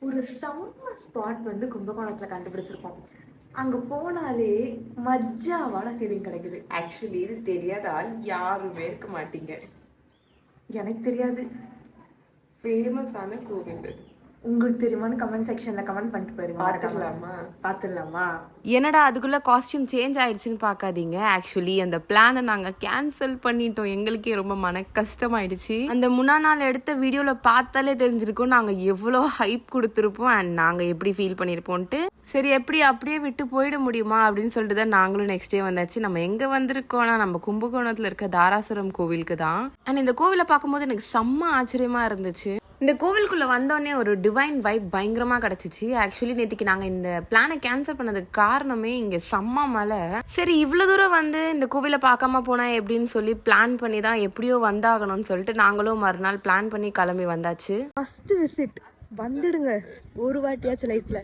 ஒரு செம்ம ஸ்பாட் வந்து கும்பகோணத்துல கண்டுபிடிச்சிருக்கோம். அங்க போனாலே மஜ்ஜாவான ஃபீலிங் கிடைக்குது. ஆக்சுவலி இது தெரியாத ஆள் யாருமே இருக்க மாட்டீங்க. எனக்கு தெரியாது. ஃபேமஸான கோவில். உங்களுக்கு தெரியுமான்னு கமெண்ட் செக்ஷன்ல கமெண்ட் பண்ணிட்டு போயிருங்க. பார்த்துடலாமா? என்னடா அதுக்குள்ள காஸ்டியூம் சேஞ்ச் ஆயிடுச்சுன்னு பார்க்காதீங்க. ஆக்சுவலி அந்த பிளானை நாங்கள் கேன்சல் பண்ணிட்டோம். எங்களுக்கே ரொம்ப மன கஷ்டமாயிடுச்சு. அந்த முன்னா நாள் எடுத்த வீடியோவில் பார்த்தாலே தெரிஞ்சிருக்கும் நாங்கள் எவ்வளோ ஹைப் கொடுத்துருப்போம் அண்ட் நாங்கள் எப்படி ஃபீல் பண்ணியிருப்போன்ட்டு. சரி எப்படி அப்படியே விட்டு போயிட முடியுமா அப்படின்னு சொல்லிட்டு தான் நாங்களும் நெக்ஸ்ட் டே வந்தாச்சு. நம்ம எங்கே வந்திருக்கோம்னா நம்ம கும்பகோணத்தில் இருக்க தாராசுரம் கோவிலுக்கு தான். அண்ட் இந்த கோவிலை பார்க்கும்போது எனக்கு செம்ம ஆச்சரியமாக இருந்துச்சு. இந்த கோவிலுக்குள்ளே வந்தோடனே ஒரு டிவைன் வைப் பயங்கரமாக கிடச்சிச்சு. ஆக்சுவலி நேற்றுக்கு நாங்கள் இந்த பிளானை கேன்சல் பண்ணதுக்கு காரணமே இங்கே செம்ம மழை. சரி இவ்வளோ தூரம் வந்து இந்த கோவிலை பார்க்காம போனால் எப்படின்னு சொல்லி பிளான் பண்ணி தான் எப்படியோ வந்தாகணும்னு சொல்லிட்டு நாங்களும் மறுநாள் பிளான் பண்ணி கிளம்பி வந்தாச்சு. ஃபர்ஸ்ட் விசிட் வந்துடுங்க ஒரு வாட்டியாச்சும் லைஃப்ல.